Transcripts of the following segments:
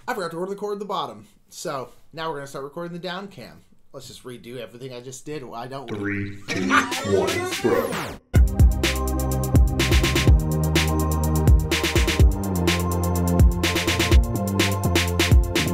I forgot to record the bottom. So now we're going to start recording the down cam. Let's just redo everything I just did. Why don't we? 3, 2, 1, bro.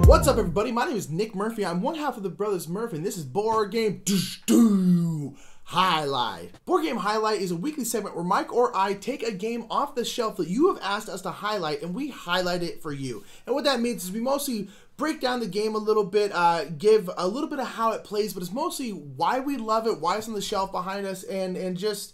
What's up, everybody? My name is Nick Murphy. I'm one half of the Brothers Murph, and this is Board Game Highlight. Board Game Highlight is a weekly segment where Mike or I take a game off the shelf that you have asked us to highlight, and we highlight it for you. And what that means is we mostly break down the game a little bit, give a little bit of how it plays, but it's mostly why we love it, why it's on the shelf behind us, and just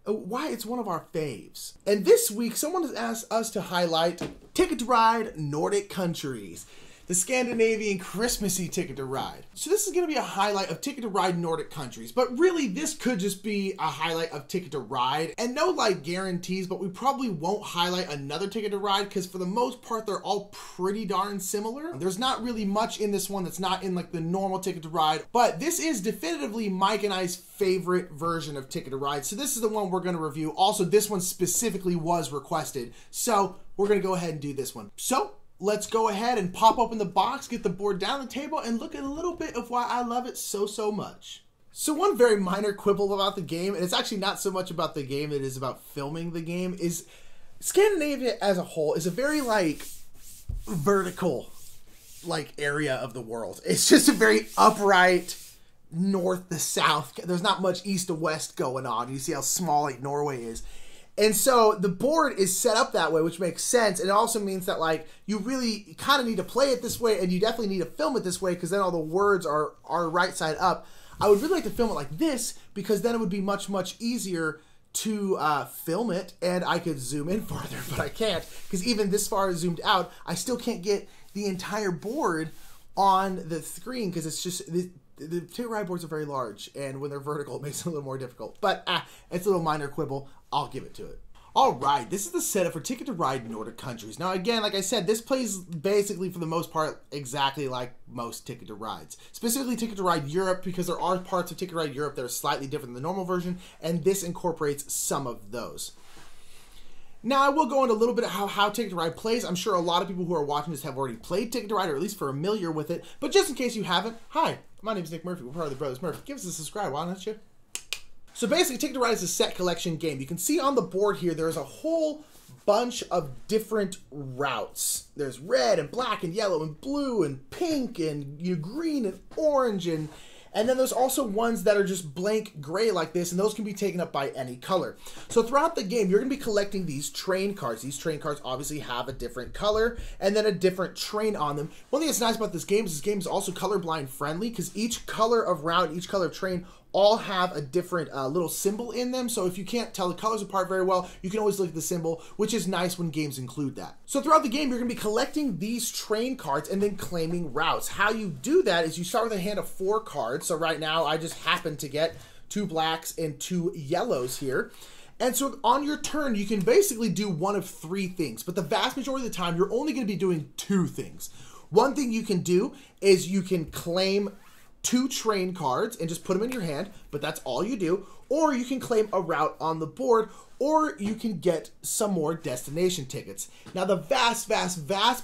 why it's one of our faves. And this week, someone has asked us to highlight Ticket to Ride Nordic countries. The Scandinavian Christmassy Ticket to Ride. So this is going to be a highlight of Ticket to Ride Nordic countries, but really this could just be a highlight of Ticket to Ride, and no like guarantees, but we probably won't highlight another Ticket to Ride because for the most part they're all pretty darn similar. There's not really much in this one that's not in like the normal Ticket to Ride, but this is definitively Mike and I's favorite version of Ticket to Ride, so this is the one we're going to review. Also, this one specifically was requested, so we're going to go ahead and do this one. So let's go ahead and pop open the box, get the board down the table, and look at a little bit of why I love it so much. So one very minor quibble about the game, and it's actually not so much about the game, it is about filming the game, is Scandinavia as a whole is a very like vertical like area of the world. It's just a very upright north to south. There's not much east to west going on. You see how small like Norway is. And so the board is set up that way, which makes sense. And it also means that like you really kind of need to play it this way, and you definitely need to film it this way because then all the words are right side up. I would really like to film it like this because then it would be much easier to film it, and I could zoom in farther, but I can't because even this far zoomed out, I still can't get the entire board on the screen because it's just the Ticket Ride boards are very large, and when they're vertical, it makes it a little more difficult. But it's a little minor quibble. I'll give it to it. All right, this is the setup for Ticket to Ride Nordic countries. Now, again, like I said, this plays basically, for the most part, exactly like most Ticket to Rides. Specifically Ticket to Ride Europe, because there are parts of Ticket to Ride Europe that are slightly different than the normal version, and this incorporates some of those. Now, I will go into a little bit of how Ticket to Ride plays. I'm sure a lot of people who are watching this have already played Ticket to Ride, or at least familiar with it. But just in case you haven't, hi, my name is Nick Murphy. We're part of the Brothers Murph. Give us a subscribe, why don't you? So basically, Ticket to Ride is a set collection game. You can see on the board here, there's a whole bunch of different routes. There's red and black and yellow and blue and pink and green and orange and then there's also ones that are just blank gray like this, and those can be taken up by any color. So throughout the game, you're going to be collecting these train cards. These train cards obviously have a different color and then a different train on them. One thing that's nice about this game is also colorblind friendly because each color of route, each color of train all have a different little symbol in them. So if you can't tell the colors apart very well, you can always look at the symbol, which is nice when games include that. So throughout the game, you're going to be collecting these train cards and then claiming routes. How you do that is you start with a hand of 4 cards. So right now, I just happen to get 2 blacks and 2 yellows here. And so on your turn, you can basically do one of 3 things, but the vast majority of the time, you're only going to be doing 2 things. One thing you can do is you can claim 2 train cards and just put them in your hand, but that's all you do. Or you can claim a route on the board, or you can get some more destination tickets. Now, the vast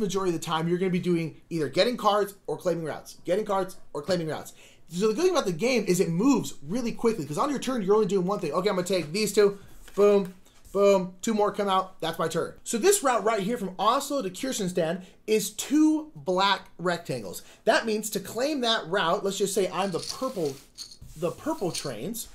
majority of the time, you're going to be doing either getting cards or claiming routes. Getting cards or claiming routes. So the good thing about the game is it moves really quickly because on your turn, you're only doing one thing. Okay, I'm going to take these 2. Boom. Boom, 2 more come out, that's my turn. So this route right here from Oslo to Kristiansand is 2 black rectangles. That means to claim that route, let's just say I'm the purple trains.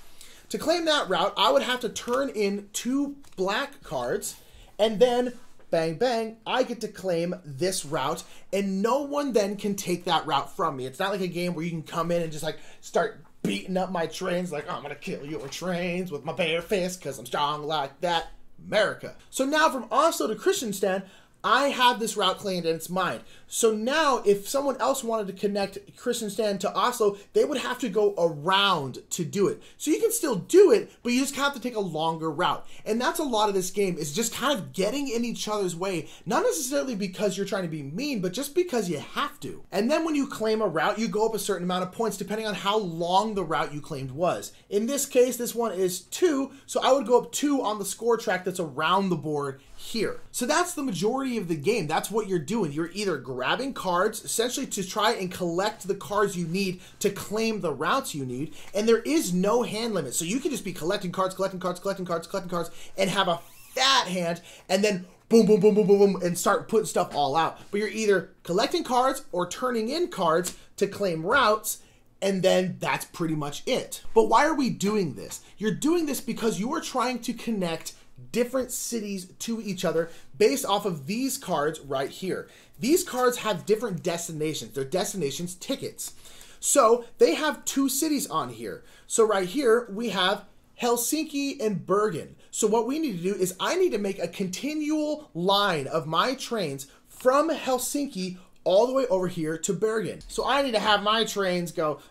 To claim that route, I would have to turn in 2 black cards, and then bang, bang, I get to claim this route, and no one then can take that route from me. It's not like a game where you can come in and just like start beating up my trains like, oh, I'm gonna kill your trains with my bare fist because I'm strong like that. America. So now from Oslo to Kristiansand, I have this route claimed and it's mine. So now if someone else wanted to connect Kristiansand to Oslo, they would have to go around to do it. So you can still do it, but you just have to take a longer route. And that's a lot of this game, is just kind of getting in each other's way, not necessarily because you're trying to be mean, but just because you have to. And then when you claim a route, you go up a certain amount of points depending on how long the route you claimed was. In this case, this one is 2, so I would go up 2 on the score track that's around the board here. So that's the majority of the game. That's what you're doing. You're either grabbing cards, essentially to try and collect the cards you need to claim the routes you need, and there is no hand limit. So you can just be collecting cards, and have a fat hand, and then boom, boom, boom, boom, boom, boom, and start putting stuff all out. But you're either collecting cards or turning in cards to claim routes, and then that's pretty much it. But why are we doing this? You're doing this because you are trying to connect different cities to each other based off of these cards right here. These cards have different destinations. They're destinations tickets. So they have 2 cities on here. So right here we have Helsinki and Bergen. So what we need to do is I need to make a continual line of my trains from Helsinki all the way over here to Bergen. So I need to have my trains go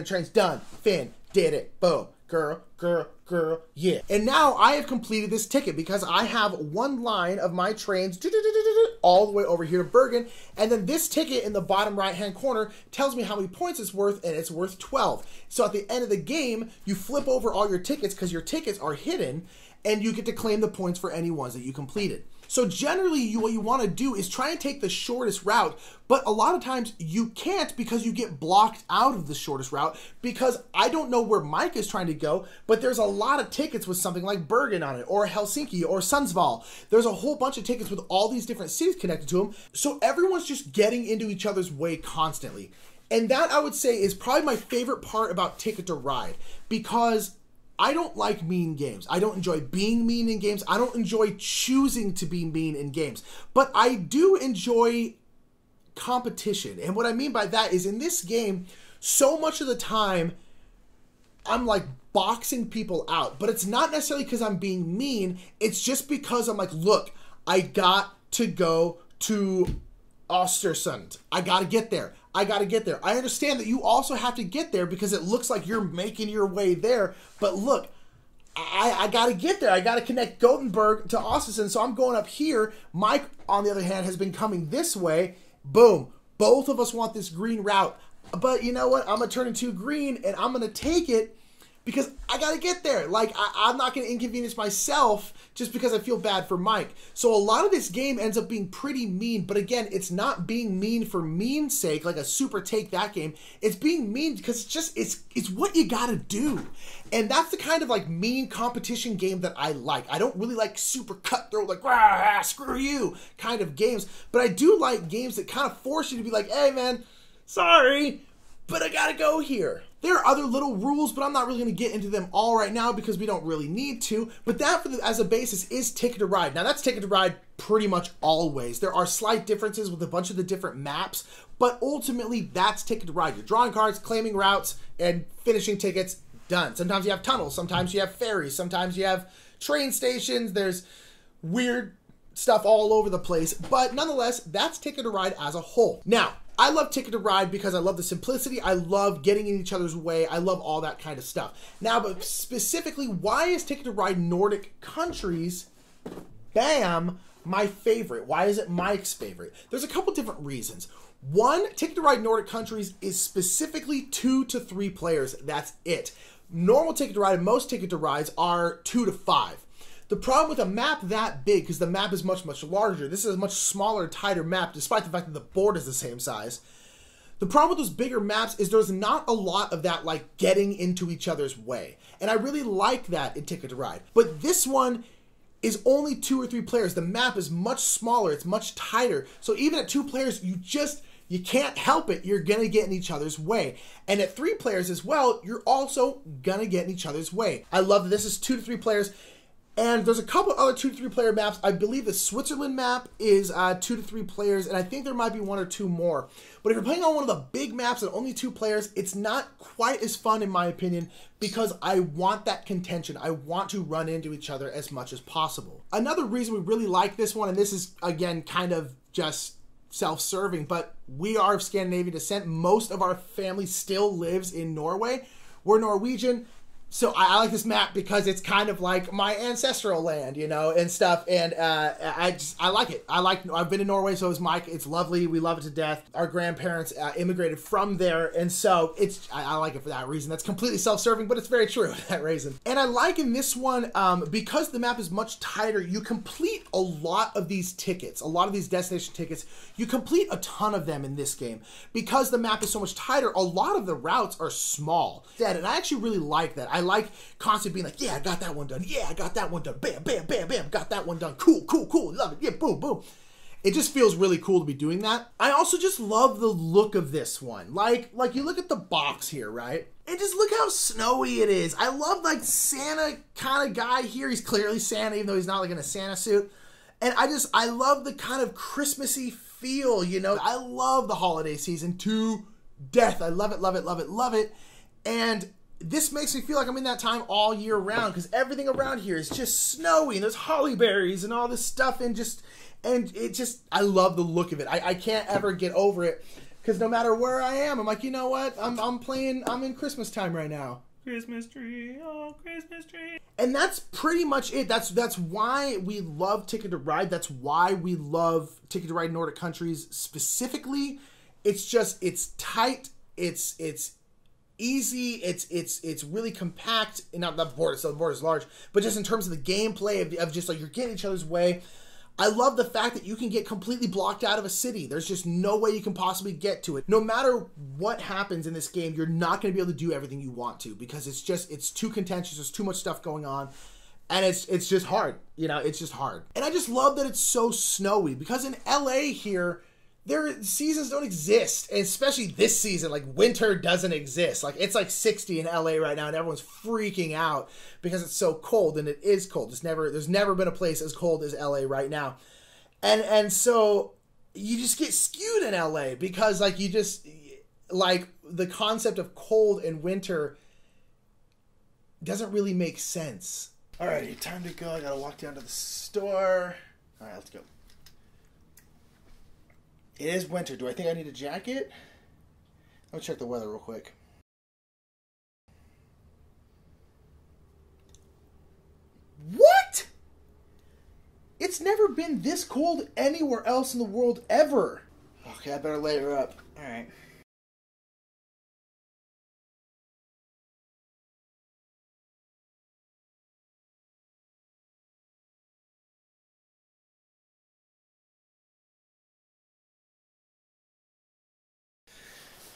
trains, done, fin, did it, boom, girl, yeah. And now I have completed this ticket because I have one line of my trains all the way over here to Bergen, and then this ticket in the bottom right hand corner tells me how many points it's worth, and it's worth 12. So at the end of the game, you flip over all your tickets because your tickets are hidden, and you get to claim the points for any ones that you completed. So generally, what you want to do is try and take the shortest route, but a lot of times you can't because you get blocked out of the shortest route, because I don't know where Mike is trying to go, but there's a lot of tickets with something like Bergen on it, or Helsinki, or Sundsvall. There's a whole bunch of tickets with all these different cities connected to them, so everyone's just getting into each other's way constantly. And that, I would say, is probably my favorite part about Ticket to Ride, because I don't like mean games. I don't enjoy being mean in games. I don't enjoy choosing to be mean in games. But I do enjoy competition. And what I mean by that is in this game, so much of the time, I'm like boxing people out. But it's not necessarily because I'm being mean. It's just because I'm like, look, I got to go to Östersund. I got to get there. I got to get there. I understand that you also have to get there because it looks like you're making your way there. But look, I got to get there. I got to connect Gothenburg to Östersund. So I'm going up here. Mike, on the other hand, has been coming this way. Boom. Both of us want this green route. But you know what? I'm going to turn into green and I'm going to take it because I got to get there. Like, I'm not going to inconvenience myself just because I feel bad for Mike. So a lot of this game ends up being pretty mean. But again, it's not being mean for mean's sake, like a super take that game. It's being mean because it's what you got to do. And that's the kind of like mean competition game that I like. I don't really like super cutthroat, like, rah, screw you kind of games. But I do like games that kind of force you to be like, hey man, sorry, but I got to go here. There are other little rules, but I'm not really going to get into them all right now because we don't really need to. But that, as a basis, is Ticket to Ride. Now, that's Ticket to Ride pretty much always. There are slight differences with a bunch of the different maps, but ultimately, that's Ticket to Ride. You're drawing cards, claiming routes, and finishing tickets, done. Sometimes you have tunnels. Sometimes you have ferries. Sometimes you have train stations. There's weird stuff all over the place. But nonetheless, that's Ticket to Ride as a whole. Now, I love Ticket to Ride because I love the simplicity. I love getting in each other's way. I love all that kind of stuff. Now, but specifically, why is Ticket to Ride Nordic countries, bam, my favorite? Why is it Mike's favorite? There's a couple different reasons. One, Ticket to Ride Nordic countries is specifically 2 to 3 players. That's it. Normal Ticket to Ride and most Ticket to Rides are 2 to 5. The problem with a map that big, because the map is much, much larger, this is a much smaller, tighter map, despite the fact that the board is the same size. The problem with those bigger maps is there's not a lot of that, like, getting into each other's way. And I really like that in Ticket to Ride. But this one is only 2 or 3 players. The map is much smaller, it's much tighter. So even at 2 players, you can't help it. You're going to get in each other's way. And at 3 players as well, you're also going to get in each other's way. I love that this is 2 to 3 players. And there's a couple other 2 to 3 player maps. I believe the Switzerland map is 2 to 3 players, and I think there might be 1 or 2 more. But if you're playing on one of the big maps and only 2 players, it's not quite as fun in my opinion because I want that contention. I want to run into each other as much as possible. Another reason we really like this one, and this is again kind of just self-serving, but we are of Scandinavian descent. Most of our family still lives in Norway. We're Norwegian. So I like this map because it's kind of like my ancestral land, you know, and stuff. And I like it. I've been to Norway, so is Mike. It's lovely. We love it to death. Our grandparents immigrated from there, and so I like it for that reason. That's completely self-serving, but it's very true for that reason. And I like in this one, because the map is much tighter, you complete a lot of these tickets, a lot of these destination tickets. You complete a ton of them in this game. Because the map is so much tighter, a lot of the routes are small. And I actually really like that. I like constantly being like, yeah, I got that one done. Yeah, I got that one done. Bam, bam, bam, bam. Got that one done. Cool, cool, cool. Love it. Yeah, boom, boom. It just feels really cool to be doing that. I also just love the look of this one. Like you look at the box here, right? And just look how snowy it is. I love like Santa kind of guy here. He's clearly Santa, even though he's not like in a Santa suit. And I love the kind of Christmassy feel, you know? I love the holiday season to death. I love it, love it, love it, love it. And this makes me feel like I'm in that time all year round because everything around here is just snowy and there's holly berries and all this stuff and I love the look of it. I can't ever get over it because no matter where I am, I'm like, you know what? I'm in Christmas time right now. Christmas tree, oh, Christmas tree. And that's pretty much it. That's why we love Ticket to Ride. That's why we love Ticket to Ride Nordic countries specifically. It's tight. It's easy. It's really compact. And not the board, so the board is large, but just in terms of the gameplay of just like you're getting each other's way. I love the fact that you can get completely blocked out of a city. There's just no way you can possibly get to it. No matter what happens in this game, you're not going to be able to do everything you want to because it's too contentious. There's too much stuff going on. And it's just hard. You know, it's just hard. And I just love that it's so snowy because in LA here, seasons don't exist, and especially this season, like winter doesn't exist. Like it's like 60 in LA right now and everyone's freaking out because it's so cold, and it is cold. There's never been a place as cold as LA right now. And so you just get skewed in LA because like you just like the concept of cold and winter doesn't really make sense. Alrighty, time to go. I gotta walk down to the store. Alright, let's go. It is winter. Do I think I need a jacket? I'll check the weather real quick. What? It's never been this cold anywhere else in the world ever. Okay, I better layer up. All right.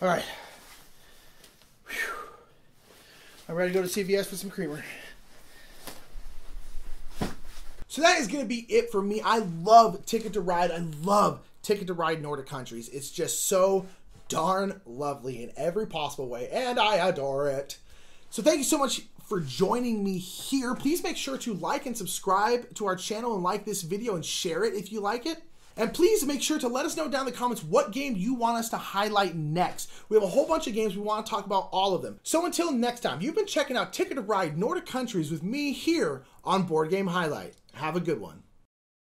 All right. Whew. I'm ready to go to CVS for some creamer. So that is going to be it for me. I love Ticket to Ride. I love Ticket to Ride Nordic countries. It's just so darn lovely in every possible way, and I adore it. So thank you so much for joining me here. Please make sure to like and subscribe to our channel and like this video and share it if you like it. And please make sure to let us know down in the comments what game you want us to highlight next. We have a whole bunch of games. We want to talk about all of them. So until next time, you've been checking out Ticket to Ride Nordic countries with me here on Board Game Highlight. Have a good one.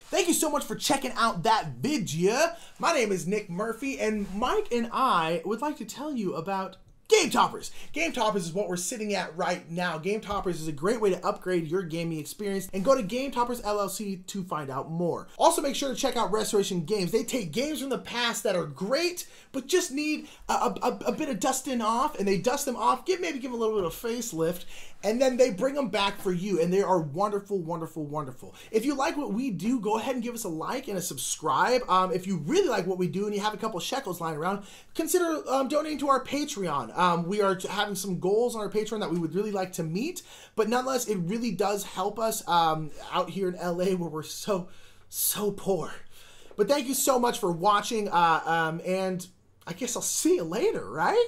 Thank you so much for checking out that video. My name is Nick Murphy, and Mike and I would like to tell you about Game Toppers. Game Toppers is what we're sitting at right now. Game Toppers is a great way to upgrade your gaming experience, and go to Game Toppers LLC to find out more. Also, make sure to check out Restoration Games. They take games from the past that are great, but just need a bit of dusting off, and they dust them off, maybe give a little bit of facelift, and then they bring them back for you, and they are wonderful, wonderful, wonderful. If you like what we do, go ahead and give us a like and a subscribe. If you really like what we do and you have a couple shekels lying around, consider donating to our Patreon. We are having some goals on our Patreon that we would really like to meet, but nonetheless, it really does help us out here in LA where we're so poor. But thank you so much for watching, and I guess I'll see you later, right?